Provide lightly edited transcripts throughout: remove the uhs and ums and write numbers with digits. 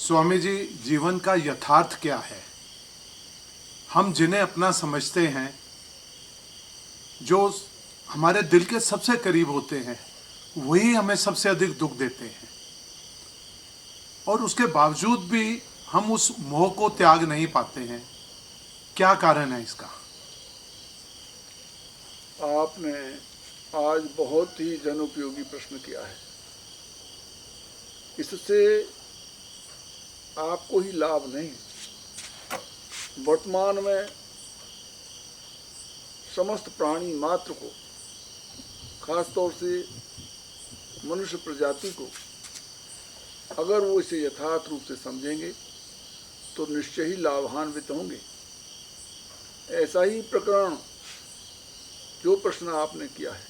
स्वामी जी, जीवन का यथार्थ क्या है? हम जिन्हें अपना समझते हैं, जो हमारे दिल के सबसे करीब होते हैं, वही हमें सबसे अधिक दुख देते हैं। और उसके बावजूद भी हम उस मोह को त्याग नहीं पाते हैं। क्या कारण है इसका? आपने आज बहुत ही जनोपयोगी प्रश्न किया है। इससे आपको ही लाभ नहीं, वर्तमान में समस्त प्राणी मात्र को, खासतौर से मनुष्य प्रजाति को, अगर वो इसे यथार्थ रूप से समझेंगे तो निश्चय ही लाभान्वित होंगे। ऐसा ही प्रकरण जो प्रश्न आपने किया है,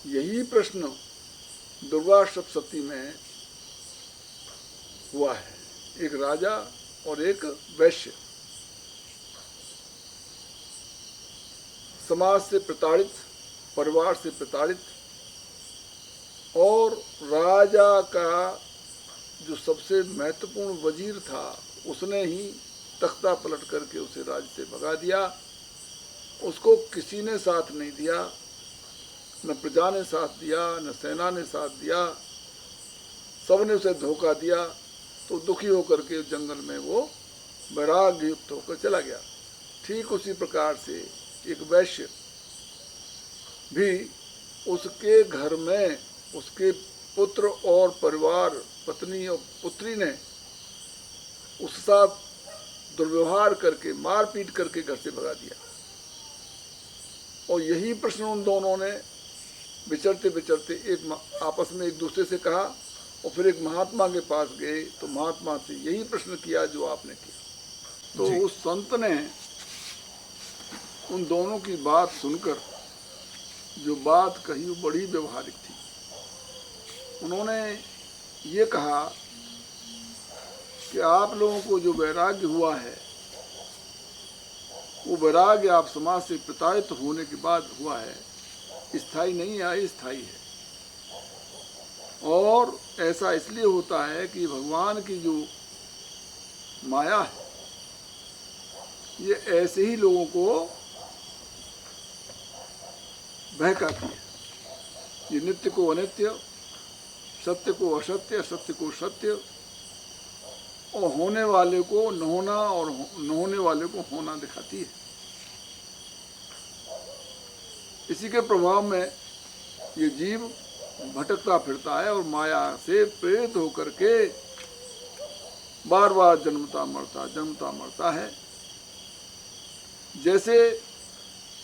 यही प्रश्न दुर्गा सप्तशती में हुआ है। एक राजा और एक वैश्य समाज से प्रताड़ित, परिवार से प्रताड़ित, और राजा का जो सबसे महत्वपूर्ण वजीर था उसने ही तख्ता पलट करके उसे राज्य से भगा दिया। उसको किसी ने साथ नहीं दिया, न प्रजा ने साथ दिया, न सेना ने साथ दिया, सबने उसे धोखा दिया। तो दुखी होकर के जंगल में वो वैराग्य युक्त होकर चला गया। ठीक उसी प्रकार से एक वैश्य भी उसके घर में उसके पुत्र और परिवार, पत्नी और पुत्री ने उसके साथ दुर्व्यवहार करके, मारपीट करके घर से भगा दिया। और यही प्रश्न उन दोनों ने विचरते विचरते एक आपस में एक दूसरे से कहा, और फिर एक महात्मा के पास गए तो महात्मा से यही प्रश्न किया जो आपने किया। तो उस संत ने उन दोनों की बात सुनकर जो बात कही वो बड़ी व्यवहारिक थी। उन्होंने ये कहा कि आप लोगों को जो वैराग्य हुआ है, वो वैराग्य आप समाज से प्रताड़ित होने के बाद हुआ है, स्थायी नहीं है, अस्थायी है। और ऐसा इसलिए होता है कि भगवान की जो माया है, ये ऐसे ही लोगों को बहकाती है। ये नित्य को अनित्य, सत्य को असत्य, असत्य को सत्य, और होने वाले को न होना और न होने वाले को होना दिखाती है। इसी के प्रभाव में ये जीव भटकता फिरता है और माया से प्रेरित होकर के बार बार जन्मता मरता है। जैसे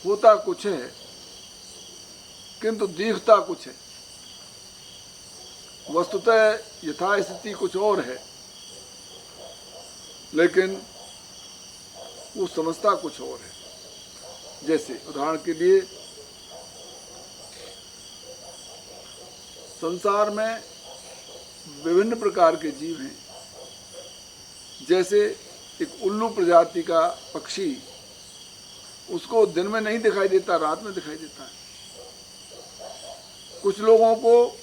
होता कुछ है किंतु दिखता कुछ है। वस्तुतः यथास्थिति कुछ और है, लेकिन वो समझता कुछ और है। जैसे उदाहरण के लिए, संसार में विभिन्न प्रकार के जीव हैं। जैसे एक उल्लू प्रजाति का पक्षी, उसको दिन में नहीं दिखाई देता, रात में दिखाई देता है। कुछ लोगों को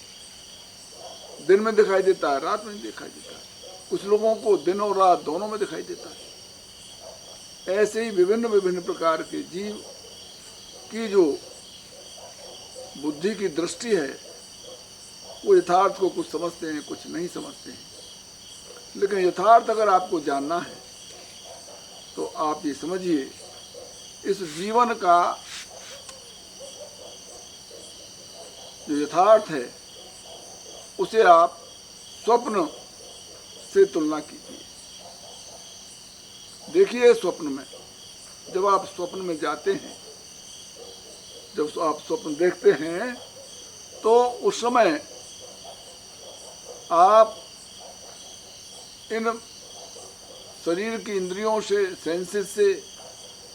दिन में दिखाई देता है, रात में दिखाई देता है। कुछ लोगों को दिन और रात दोनों में दिखाई देता है। ऐसे ही विभिन्न विभिन्न प्रकार के जीव की जो बुद्धि की दृष्टि है, वो यथार्थ को कुछ समझते हैं, कुछ नहीं समझते हैं। लेकिन यथार्थ अगर आपको जानना है तो आप ये समझिए, इस जीवन का जो यथार्थ है उसे आप स्वप्न से तुलना कीजिए। देखिए, स्वप्न में जब आप स्वप्न में जाते हैं, जब आप स्वप्न देखते हैं, तो उस समय आप इन शरीर की इंद्रियों से, सेंसेस से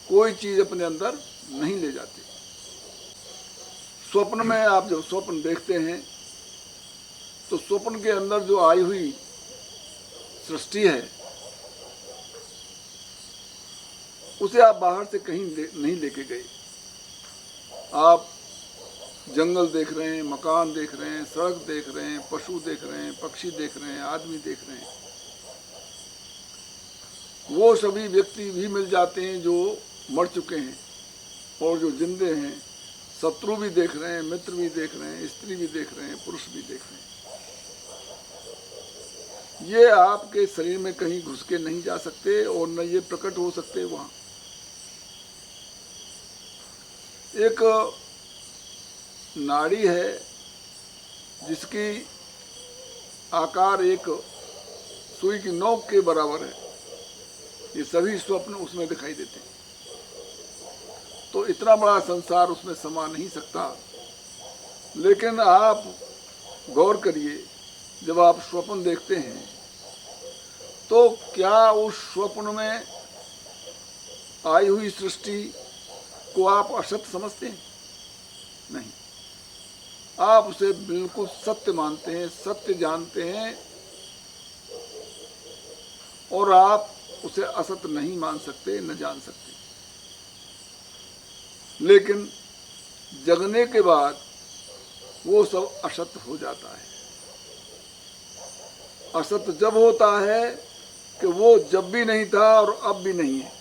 कोई चीज अपने अंदर नहीं ले जाते। स्वप्न में आप जब स्वप्न देखते हैं तो स्वप्न के अंदर जो आई हुई सृष्टि है, उसे आप बाहर से कहीं नहीं लेके गए। आप जंगल देख रहे हैं, मकान देख रहे हैं, सड़क देख रहे हैं, पशु देख रहे हैं, पक्षी देख रहे हैं, आदमी देख रहे हैं। वो सभी व्यक्ति भी मिल जाते हैं जो मर चुके हैं और जो जिंदे हैं। शत्रु भी देख रहे हैं, मित्र भी देख रहे हैं, स्त्री भी देख रहे हैं, पुरुष भी देख रहे हैं। ये आपके शरीर में कहीं घुस के नहीं जा सकते और न ये प्रकट हो सकते वहां। एक नाड़ी है जिसकी आकार एक सुई की नोक के बराबर है। ये सभी स्वप्न उसमें दिखाई देते हैं। तो इतना बड़ा संसार उसमें समा नहीं सकता। लेकिन आप गौर करिए, जब आप स्वप्न देखते हैं तो क्या उस स्वप्न में आई हुई सृष्टि को आप असत्य समझते हैं? नहीं, आप उसे बिल्कुल सत्य मानते हैं, सत्य जानते हैं, और आप उसे असत्य नहीं मान सकते, न जान सकते। लेकिन जगने के बाद वो सब असत्य हो जाता है। असत्य जब होता है कि वो जब भी नहीं था और अब भी नहीं है।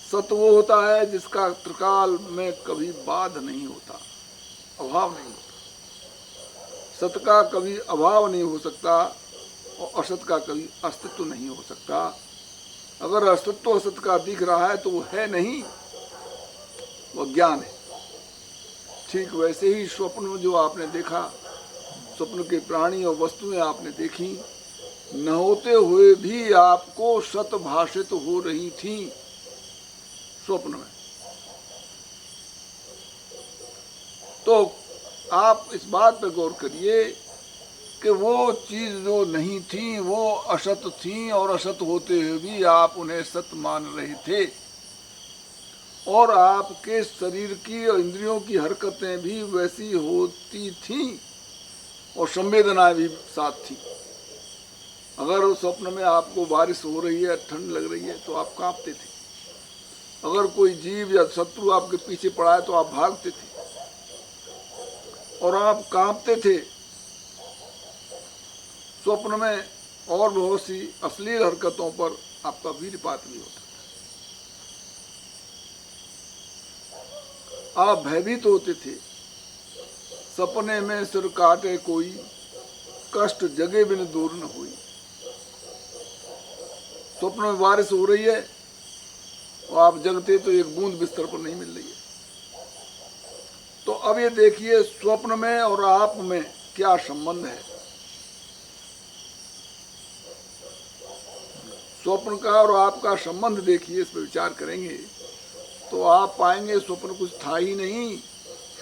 सत्य वो होता है जिसका त्रिकाल में कभी बाध नहीं होता, अभाव नहीं होता। सत्य का कभी अभाव नहीं हो सकता और असत का कभी अस्तित्व नहीं हो सकता। अगर अस्तित्व असत का दिख रहा है तो वो है नहीं, वो ज्ञान है। ठीक वैसे ही स्वप्न में जो आपने देखा, स्वप्न के प्राणी और वस्तुएं आपने देखी, न होते हुए भी आपको सत भाषित हो रही थी स्वप्न में। तो आप इस बात पर गौर करिए कि वो चीज जो नहीं थी वो असत थी, और असत होते हुए भी आप उन्हें सत्य मान रहे थे। और आपके शरीर की और इंद्रियों की हरकतें भी वैसी होती थीं और संवेदनाएं भी साथ थी। अगर उस स्वप्न में आपको बारिश हो रही है, ठंड लग रही है, तो आप कांपते थे। अगर कोई जीव या शत्रु आपके पीछे पड़ा है तो आप भागते थे और आप कांपते थे। स्वप्न में और बहुत सी अश्लील हरकतों पर आपका वीरपात भी होता था। आप भयभीत होते थे। सपने में सिर काटे कोई, कष्ट जगे बिन दूर न हुई। स्वप्न में बारिश हो रही है और आप जगते तो एक बूंद बिस्तर पर नहीं मिल रही है। तो अब ये देखिए, स्वप्न में और आप में क्या संबंध है। स्वप्न का और आपका संबंध देखिए, इस पर विचार करेंगे तो आप पाएंगे स्वप्न कुछ था ही नहीं।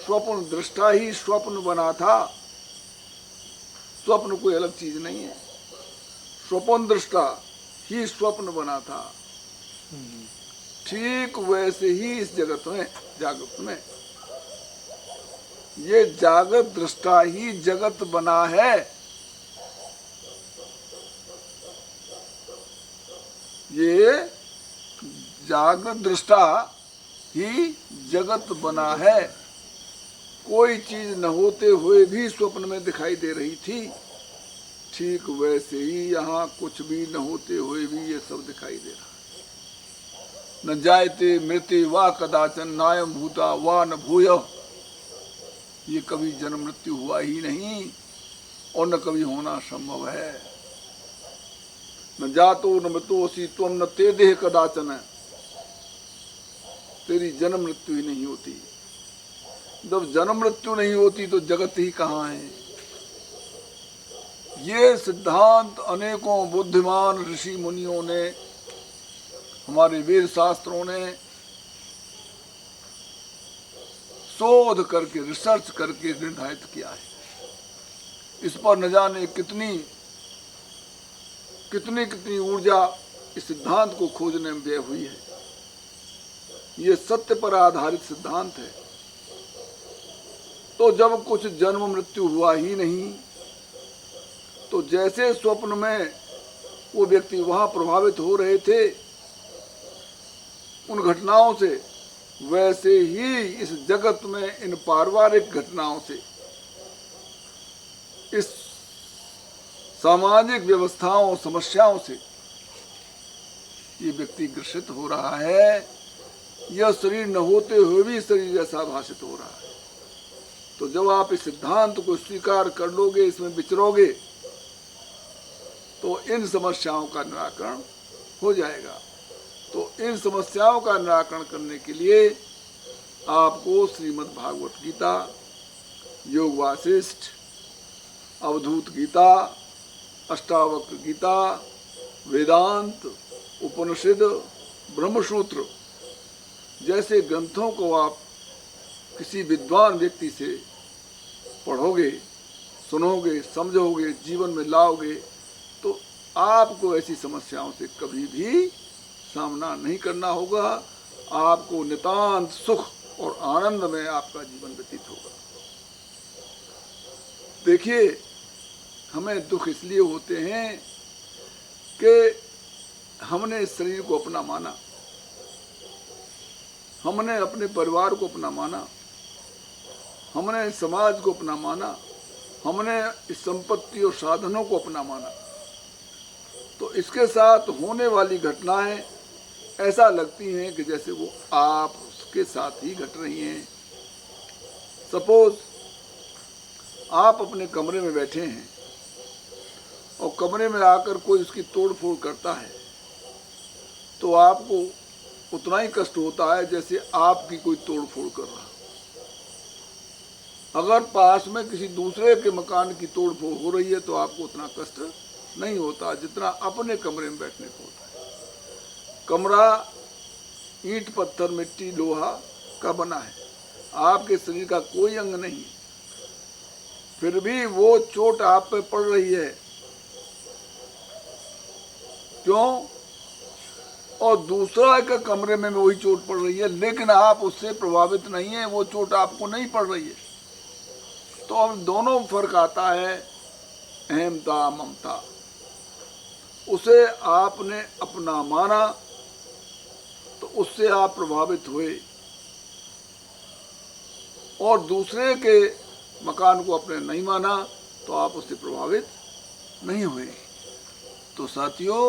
स्वप्न दृष्टा ही स्वप्न बना था। स्वप्न कोई अलग चीज नहीं है। स्वप्न दृष्टा ही स्वप्न बना था। ठीक वैसे ही इस जगत में, जागृत में, ये जागृत दृष्टा ही जगत बना है। ये जागृत दृष्टा ही जगत बना है। कोई चीज न होते हुए भी स्वप्न में दिखाई दे रही थी। ठीक वैसे ही यहाँ कुछ भी न होते हुए भी ये सब दिखाई दे रहा है। न जायते मृत्य वा कदाचन नायम भूता वा न भूय। ये कभी जन्म मृत्यु हुआ ही नहीं और न कभी होना संभव है। न जातो न मृत्योसी त्वम न ते देह कदाचन। तेरी जन्म मृत्यु ही नहीं होती। जब जन्म मृत्यु नहीं होती तो जगत ही कहाँ है। ये सिद्धांत अनेकों बुद्धिमान ऋषि मुनियों ने, हमारे वेद शास्त्रों ने शोध करके, रिसर्च करके निर्धारित किया है। इस पर न जाने कितनी कितनी ऊर्जा इस सिद्धांत को खोजने में व्यय हुई है। ये सत्य पर आधारित सिद्धांत है। तो जब कुछ जन्म मृत्यु हुआ ही नहीं, तो जैसे स्वप्न में वो व्यक्ति वहां प्रभावित हो रहे थे उन घटनाओं से, वैसे ही इस जगत में इन पारिवारिक घटनाओं से, इस सामाजिक व्यवस्थाओं समस्याओं से ये व्यक्ति ग्रसित हो रहा है। यह शरीर न होते हुए भी शरीर जैसा भाषित हो रहा है। तो जब आप इस सिद्धांत को स्वीकार कर लोगे, इसमें विचरोगे, तो इन समस्याओं का निराकरण हो जाएगा। तो इन समस्याओं का निराकरण करने के लिए आपको श्रीमद् भागवत गीता, योग वासिष्ठ, अवधूत गीता, अष्टावक्र गीता, वेदांत, उपनिषद, ब्रह्मसूत्र जैसे ग्रंथों को आप किसी विद्वान व्यक्ति से पढ़ोगे, सुनोगे, समझोगे, जीवन में लाओगे, तो आपको ऐसी समस्याओं से कभी भी सामना नहीं करना होगा। आपको नितांत सुख और आनंद में आपका जीवन व्यतीत होगा। देखिए, हमें दुख इसलिए होते हैं कि हमने इस शरीर को अपना माना, हमने अपने परिवार को अपना माना, हमने समाज को अपना माना, हमने इस संपत्ति और साधनों को अपना माना। तो इसके साथ होने वाली घटनाएं ऐसा लगती हैं कि जैसे वो आप उसके साथ ही घट रही हैं। सपोज आप अपने कमरे में बैठे हैं और कमरे में आकर कोई उसकी तोड़ फोड़ करता है, तो आपको उतना ही कष्ट होता है जैसे आपकी कोई तोड़ फोड़ कर रहा। अगर पास में किसी दूसरे के मकान की तोड़ फोड़ हो रही है तो आपको उतना कष्ट नहीं होता जितना अपने कमरे में बैठने को होता है। कमरा ईंट, पत्थर, मिट्टी, लोहा का बना है, आपके शरीर का कोई अंग नहीं, फिर भी वो चोट आप पे पड़ रही है। क्यों? और दूसरा के कमरे में वही चोट पड़ रही है, लेकिन आप उससे प्रभावित नहीं है, वो चोट आपको नहीं पड़ रही है। तो अब दोनों फर्क आता है अहमता, ममता। उसे आपने अपना माना तो उससे आप प्रभावित हुए, और दूसरे के मकान को आपने नहीं माना तो आप उससे प्रभावित नहीं हुए। तो साथियों,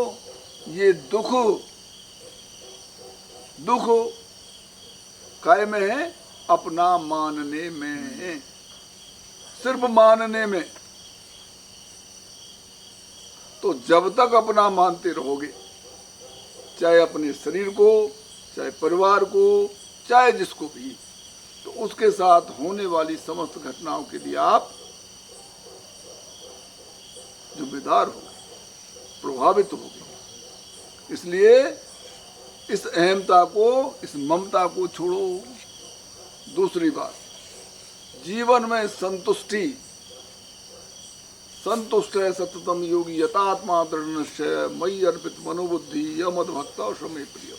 ये दुख काय में है? अपना मानने में है, सिर्फ मानने में। तो जब तक अपना मानते रहोगे, चाहे अपने शरीर को, चाहे परिवार को, चाहे जिसको भी, तो उसके साथ होने वाली समस्त घटनाओं के लिए आप जिम्मेदार होगे, प्रभावित होगे। इसलिए इस अहमता को, इस ममता को छोड़ो। दूसरी बात, जीवन में संतुष्टि। संतुष्ट है सततम योगी यतात्मा दृढ़ निश्चय मयि अर्पित मनोबुद्धि यमद भक्त और समय प्रिय।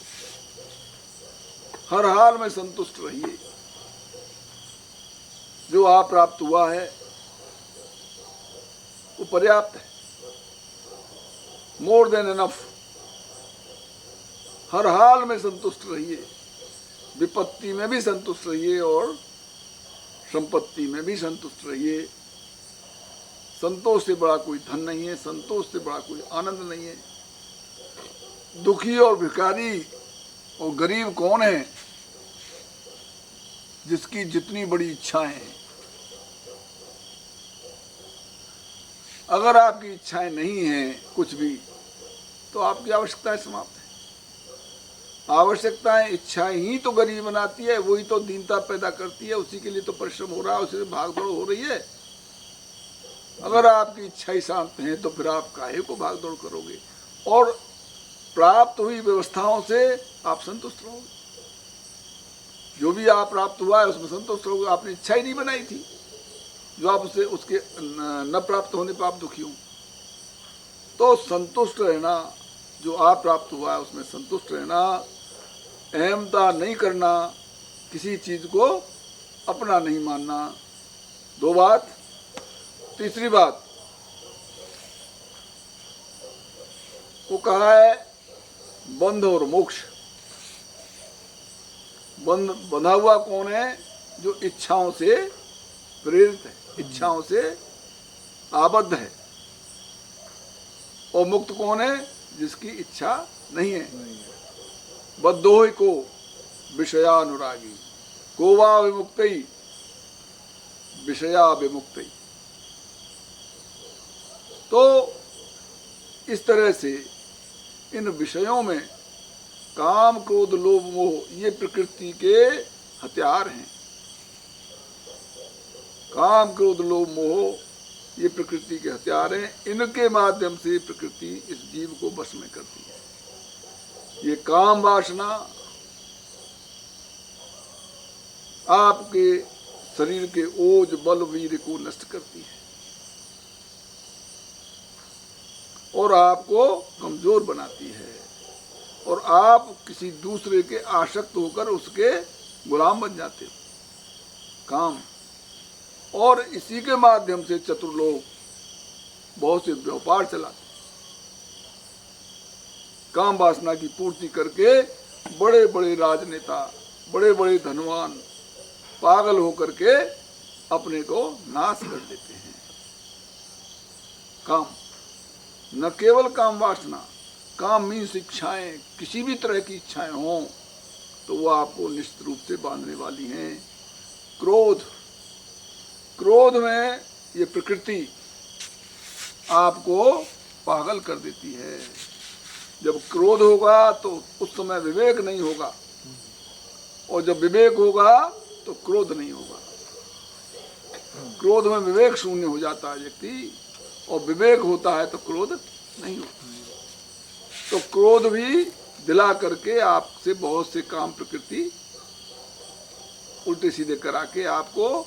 हर हाल में संतुष्ट रहिए। जो आप प्राप्त हुआ है वो पर्याप्त है, मोर देन इनफ। हर हाल में संतुष्ट रहिए, विपत्ति में भी संतुष्ट रहिए और संपत्ति में भी संतुष्ट रहिए। संतोष से बड़ा कोई धन नहीं है, संतोष से बड़ा कोई आनंद नहीं है। दुखी और भिखारी और गरीब कौन है? जिसकी जितनी बड़ी इच्छाएं हैं। अगर आपकी इच्छाएं नहीं हैं कुछ भी, तो आपकी आवश्यकताएं समाप्त है। आवश्यकताएं, इच्छाएं ही तो गरीब बनाती है, वही तो दीनता पैदा करती है, उसी के लिए तो परिश्रम हो रहा है, उसी से भागदौड़ हो रही है। अगर आपकी इच्छाएं शांत हैं तो फिर आप काहे को भागदौड़ करोगे, और प्राप्त हुई व्यवस्थाओं से आप संतुष्ट रहोगे। जो भी आप प्राप्त हुआ है उसमें संतुष्ट रहोगे। आपने इच्छा ही नहीं बनाई थी, जो आप उसके न प्राप्त होने पर आप दुखी हो। तो संतुष्ट रहना, जो आप प्राप्त हुआ है उसमें संतुष्ट रहना, अहमता नहीं करना, किसी चीज को अपना नहीं मानना। दो बात। तीसरी बात, वो कहा है बंध और मोक्ष। बंधा हुआ कौन है? जो इच्छाओं से प्रेरित है, इच्छाओं से आबद्ध है। और मुक्त कौन है? जिसकी इच्छा नहीं है। बद्धो ही को विषयानुरागी, गोवा विमुक्तई विषया विमुक्तई। तो इस तरह से इन विषयों में काम क्रोध लोभ मोह ये प्रकृति के हथियार हैं। काम क्रोध लोभ मोह ये प्रकृति के हथियार हैं। इनके माध्यम से प्रकृति इस जीव को वश में करती है। ये काम वासना आपके शरीर के ओज बल वीर को नष्ट करती है और आपको कमजोर बनाती है और आप किसी दूसरे के आसक्त होकर उसके गुलाम बन जाते हो। काम और इसी के माध्यम से चतुर लोग बहुत से व्यापार चलाते, काम वासना की पूर्ति करके बड़े बड़े राजनेता, बड़े बड़े धनवान पागल होकर के अपने को नाश कर देते हैं। काम, न केवल काम वासना, काम मीन्स इच्छाएं, किसी भी तरह की इच्छाएं हों तो वो आपको निश्चित रूप से बांधने वाली हैं। क्रोध, क्रोध में ये प्रकृति आपको पागल कर देती है। जब क्रोध होगा तो उस समय विवेक नहीं होगा और जब विवेक होगा तो क्रोध नहीं होगा। क्रोध में विवेक शून्य हो जाता है व्यक्ति और विवेक होता है तो क्रोध नहीं होता। तो क्रोध भी दिला करके आपसे बहुत से काम प्रकृति उल्टे सीधे करा के आपको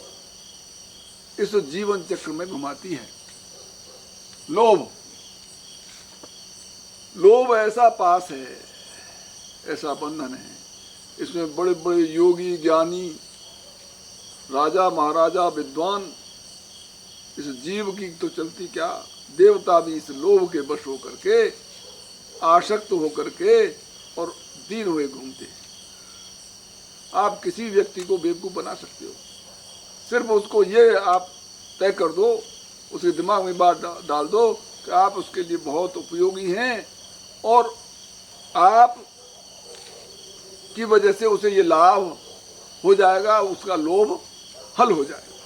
इस जीवन चक्र में घुमाती है। लोभ, लोभ ऐसा पास है, ऐसा बंधन है। इसमें बड़े बड़े योगी ज्ञानी राजा महाराजा विद्वान, इस जीव की तो चलती क्या, देवता भी इस लोभ के वश होकर के आसक्त होकर के और दीन हुए घूमते हैं। आप किसी व्यक्ति को बेवकूफ बना सकते हो, सिर्फ उसको ये आप तय कर दो, उसके दिमाग में बात डाल दो कि आप उसके लिए बहुत उपयोगी हैं और आप की वजह से उसे ये लाभ हो जाएगा, उसका लोभ हल हो जाएगा,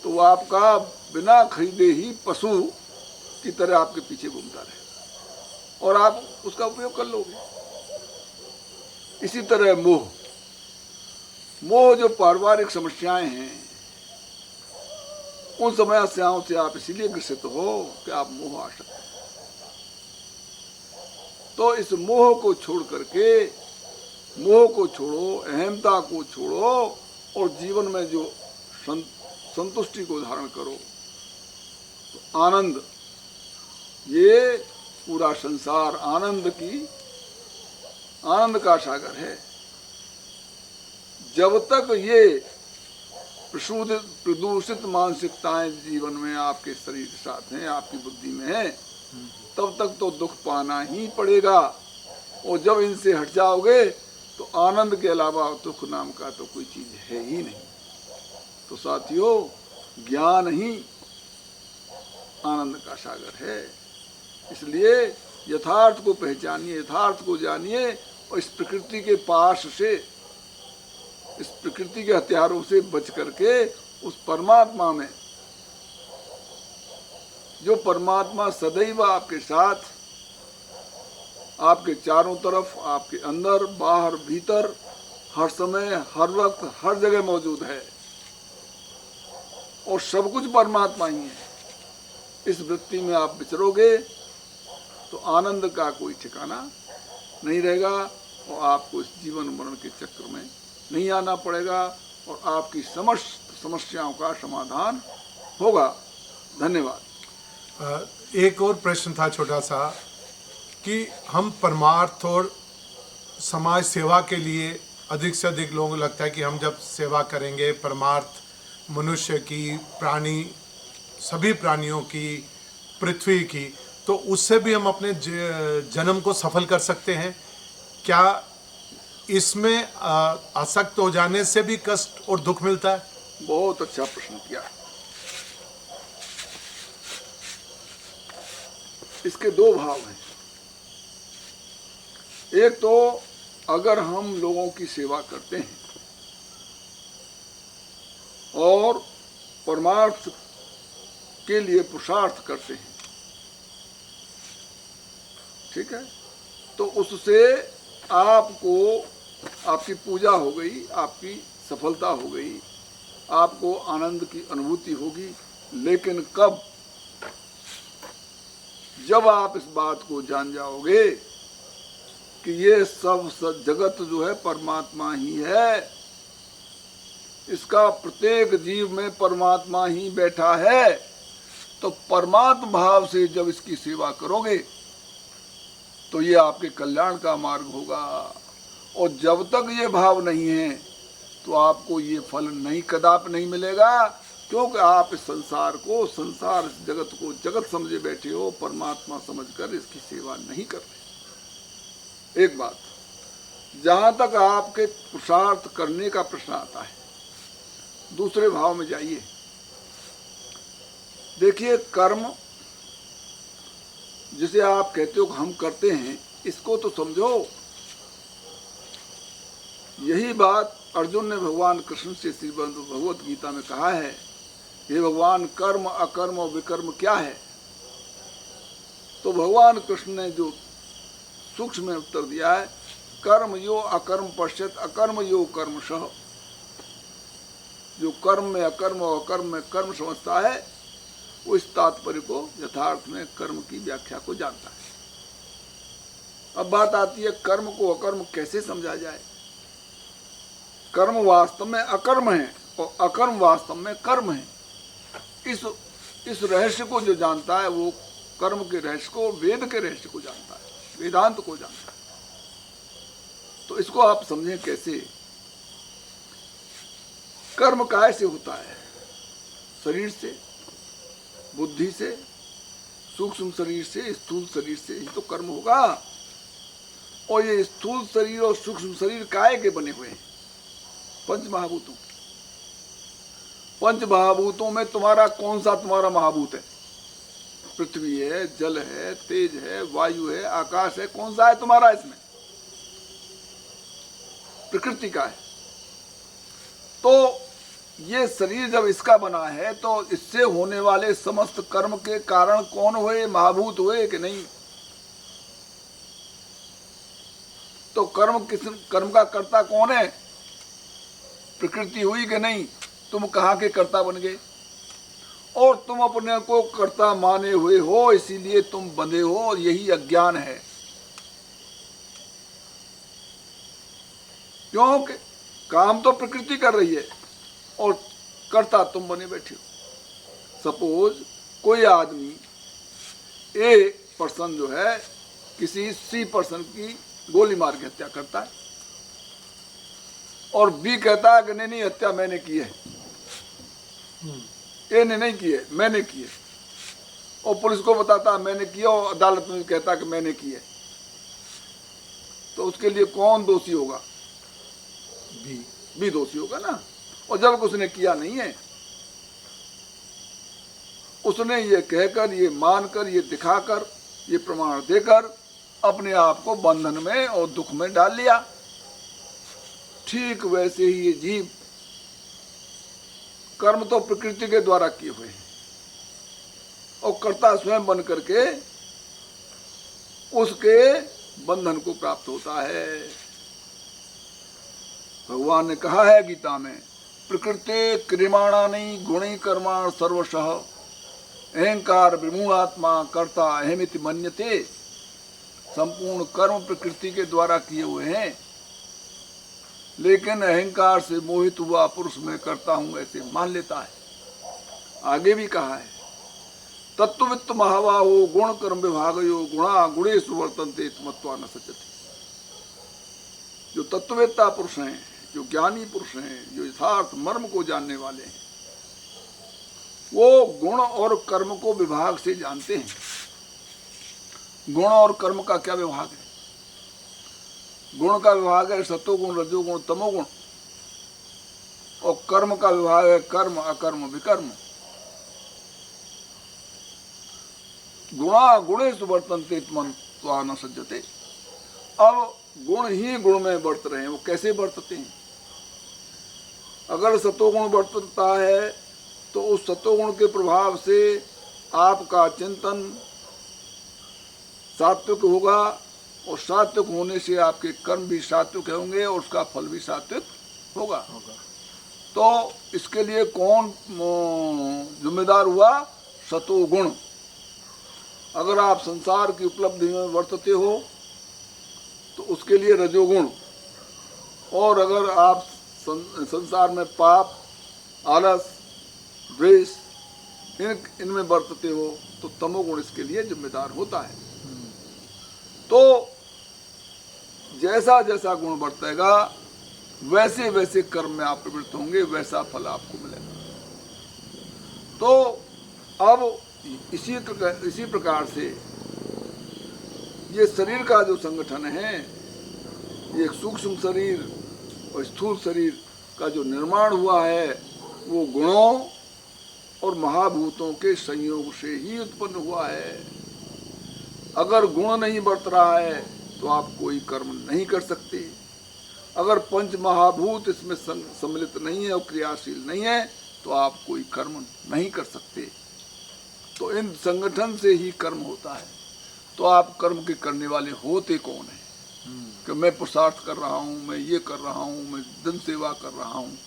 तो वो आपका बिना खरीदे ही पशु की तरह आपके पीछे घूमता रहे और आप उसका उपयोग कर लोगे। इसी तरह मोह, मोह जो पारिवारिक समस्याएं हैं उन समस्याओं से आप इसीलिए ग्रसित हो कि आप मोह आसक्त हैं। तो इस मोह को छोड़ करके, मोह को छोड़ो, अहमता को छोड़ो और जीवन में जो संतुष्टि को धारण करो। तो आनंद, ये पूरा संसार आनंद का सागर है। जब तक ये प्रदूषित मानसिकताएं जीवन में आपके शरीर के साथ हैं, आपकी बुद्धि में है, तब तक तो दुख पाना ही पड़ेगा और जब इनसे हट जाओगे तो आनंद के अलावा दुख नाम का तो कोई चीज है ही नहीं। तो साथियों, ज्ञान ही आनंद का सागर है। इसलिए यथार्थ को पहचानिए, यथार्थ को जानिए और इस प्रकृति के पास से, इस प्रकृति के हथियारों से बच करके उस परमात्मा में, जो परमात्मा सदैव आपके साथ, आपके चारों तरफ, आपके अंदर बाहर भीतर, हर समय हर वक्त हर जगह मौजूद है और सब कुछ परमात्मा ही है। इस वृत्ति में आप विचरोगे तो आनंद का कोई ठिकाना नहीं रहेगा और आपको इस जीवन मरण के चक्र में नहीं आना पड़ेगा और आपकी समस्त समस्याओं का समाधान होगा। धन्यवाद। एक और प्रश्न था छोटा सा कि हम परमार्थ और समाज सेवा के लिए अधिक से अधिक लोगों को लगता है कि हम जब सेवा करेंगे, परमार्थ मनुष्य की, प्राणी, सभी प्राणियों की, पृथ्वी की, तो उससे भी हम अपने जन्म को सफल कर सकते हैं क्या? इसमें आसक्त हो जाने से भी कष्ट और दुख मिलता है? बहुत अच्छा प्रश्न किया। इसके दो भाव हैं। एक तो अगर हम लोगों की सेवा करते हैं और परमार्थ के लिए पुरुषार्थ करते हैं, ठीक है, तो उससे आपको आपकी पूजा हो गई, आपकी सफलता हो गई, आपको आनंद की अनुभूति होगी। लेकिन कब? जब आप इस बात को जान जाओगे कि ये सब जगत जो है परमात्मा ही है, इसका प्रत्येक जीव में परमात्मा ही बैठा है, तो परमात्मा भाव से जब इसकी सेवा करोगे तो ये आपके कल्याण का मार्ग होगा। और जब तक ये भाव नहीं है तो आपको ये फल नहीं, कदापि नहीं मिलेगा, क्योंकि आप इस संसार को, संसार इस जगत को जगत समझे बैठे हो, परमात्मा समझकर इसकी सेवा नहीं कर रहे। एक बात, जहां तक आपके पुरुषार्थ करने का प्रश्न आता है, दूसरे भाव में जाइए। देखिए, कर्म जिसे आप कहते हो कि हम करते हैं, इसको तो समझो। यही बात अर्जुन ने भगवान कृष्ण से श्री भगवत गीता में कहा है, हे भगवान, कर्म अकर्म और विकर्म क्या है? तो भगवान कृष्ण ने जो सूक्ष्म में उत्तर दिया है, कर्म यो अकर्म पश्यत अकर्म यो कर्मशः। जो कर्म में अकर्म और अकर्म में कर्म समझता है, वो इस तात्पर्य को यथार्थ में कर्म की व्याख्या को जानता है। अब बात आती है, कर्म को अकर्म कैसे समझा जाए? कर्म वास्तव में अकर्म है और अकर्म वास्तव में कर्म है। इस रहस्य को जो जानता है, वो कर्म के रहस्य को, वेद के रहस्य को जानता है, वेदांत को जानता है। तो इसको आप समझें कैसे? कर्म काय से होता है? शरीर से, बुद्धि से, सूक्ष्म शरीर से, स्थूल शरीर से ही तो कर्म होगा। और ये स्थूल शरीर और सूक्ष्म शरीर काय के बने हुए हैं? पंच महाभूतों। पंच महाभूतों में तुम्हारा कौन सा तुम्हारा महाभूत है? पृथ्वी है, जल है, तेज है, वायु है, आकाश है, कौन सा है तुम्हारा इसमें? प्रकृति का है। तो ये शरीर जब इसका बना है, तो इससे होने वाले समस्त कर्म के कारण कौन हुए? महाभूत हुए कि नहीं? तो कर्म का कर्ता कौन है? प्रकृति हुई कि नहीं? तुम कहाँ के कर्ता बन गए? और तुम अपने को कर्ता माने हुए हो, इसीलिए तुम बंधे हो, और यही अज्ञान है। क्योंकि काम तो प्रकृति कर रही है और कर्ता तुम बने बैठे हो। सपोज कोई आदमी, ए पर्सन जो है, किसी सी पर्सन की गोली मार के हत्या करता है, और बी कहता है कि नहीं हत्या मैंने की है, ए ने नहीं की है, मैंने की है। और पुलिस को बताता है मैंने किया, और अदालत में कहता है कि मैंने की है। तो उसके लिए कौन दोषी होगा? बी दोषी होगा ना। और जब उसने किया नहीं है, उसने ये कहकर, ये मानकर, ये दिखाकर, ये प्रमाण देकर अपने आप को बंधन में और दुख में डाल लिया। ठीक वैसे ही ये जीव, कर्म तो प्रकृति के द्वारा किए हुए हैं और कर्ता स्वयं बन करके उसके बंधन को प्राप्त होता है। भगवान ने कहा है गीता में, प्रकृति क्रियमाणानि गुणी कर्माण सर्वशः अहंकार विमूढ़ात्मा कर्ता अहमिति मन्यते। संपूर्ण कर्म प्रकृति के द्वारा किए हुए हैं, लेकिन अहंकार से मोहित हुआ पुरुष मैं करता हूं ऐसे मान लेता है। आगे भी कहा है, तत्ववित्त महाबाहो गुण कर्म विभागयो गुणा गुणेषु वर्तन्ते मत्वा न सचते। जो तत्ववेत्ता पुरुष हैं, जो ज्ञानी पुरुष हैं, जो यथार्थ मर्म को जानने वाले हैं, वो गुण और कर्म को विभाग से जानते हैं। गुण और कर्म का क्या विभाग है? गुण का विभाग है सत्वगुण, रजोगुण, तमोगुण, और कर्म का विभाग है कर्म, अकर्म, विकर्म। गुणा गुणेषु वर्तन्ते त्वा न सज्जते। अब गुण ही गुण में वर्त रहे हैं, वो कैसे वर्तते हैं? अगर सतोगुण वर्तता है तो उस सतोगुण के प्रभाव से आपका चिंतन सात्विक होगा, और सात्विक होने से आपके कर्म भी सात्विक होंगे और उसका फल भी सात्विक होगा। तो इसके लिए कौन जिम्मेदार हुआ? सतोगुण। अगर आप संसार की उपलब्धि में वर्तते हो तो उसके लिए रजोगुण, और अगर आप संसार में पाप, आलस, द्वेष इनमें वर्तते हो तो तमोगुण इसके लिए जिम्मेदार होता है। तो जैसा जैसा गुण बढ़तेगा वैसे वैसे कर्म में आप प्रवृत्त होंगे, वैसा फल आपको मिलेगा। तो अब इसी प्रकार से ये शरीर का जो संगठन है, ये सूक्ष्म शरीर और स्थूल शरीर का जो निर्माण हुआ है वो गुणों और महाभूतों के संयोग से ही उत्पन्न हुआ है। अगर गुण नहीं बढ़ रहा है तो आप कोई कर्म नहीं कर सकते। अगर पंच महाभूत इसमें सम्मिलित नहीं है और क्रियाशील नहीं है तो आप कोई कर्म नहीं कर सकते। तो इन संगठन से ही कर्म होता है। तो आप कर्म के करने वाले होते कौन है? कि मैं पुरुषार्थ कर रहा हूँ, मैं ये कर रहा हूँ, मैं जन सेवा कर रहा हूँ,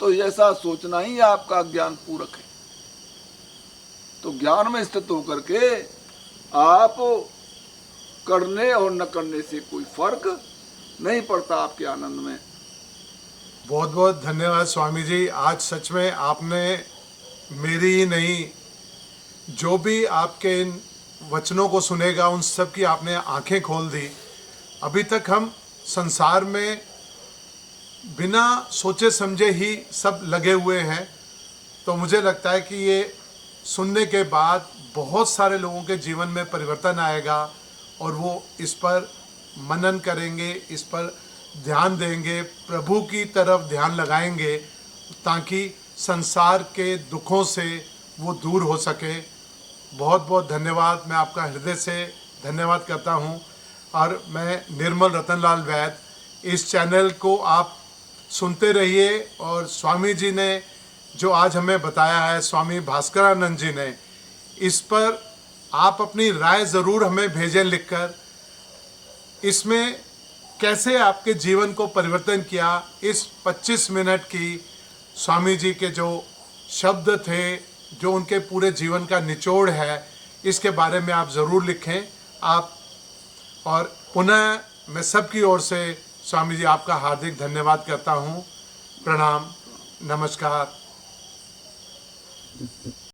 तो ऐसा सोचना ही आपका ज्ञान पूरक है। तो ज्ञान में स्थित होकर के आप करने और न करने से कोई फर्क नहीं पड़ता आपके आनंद में। बहुत बहुत धन्यवाद स्वामी जी। आज सच में आपने मेरी ही नहीं, जो भी आपके इन वचनों को सुनेगा उन सब की आपने आंखें खोल दी। अभी तक हम संसार में बिना सोचे समझे ही सब लगे हुए हैं। तो मुझे लगता है कि ये सुनने के बाद बहुत सारे लोगों के जीवन में परिवर्तन आएगा और वो इस पर मनन करेंगे, इस पर ध्यान देंगे, प्रभु की तरफ ध्यान लगाएंगे ताकि संसार के दुखों से वो दूर हो सके। बहुत बहुत धन्यवाद। मैं आपका हृदय से धन्यवाद करता हूँ। और मैं निर्मल रतनलाल वैद, इस चैनल को आप सुनते रहिए। और स्वामी जी ने जो आज हमें बताया है, स्वामी भास्करानंद जी ने, इस पर आप अपनी राय ज़रूर हमें भेजें लिखकर। इसमें कैसे आपके जीवन को परिवर्तन किया, इस 25 मिनट की स्वामी जी के जो शब्द थे, जो उनके पूरे जीवन का निचोड़ है, इसके बारे में आप ज़रूर लिखें। आप और पुनः मैं सबकी ओर से स्वामी जी आपका हार्दिक धन्यवाद करता हूँ। प्रणाम, नमस्कार।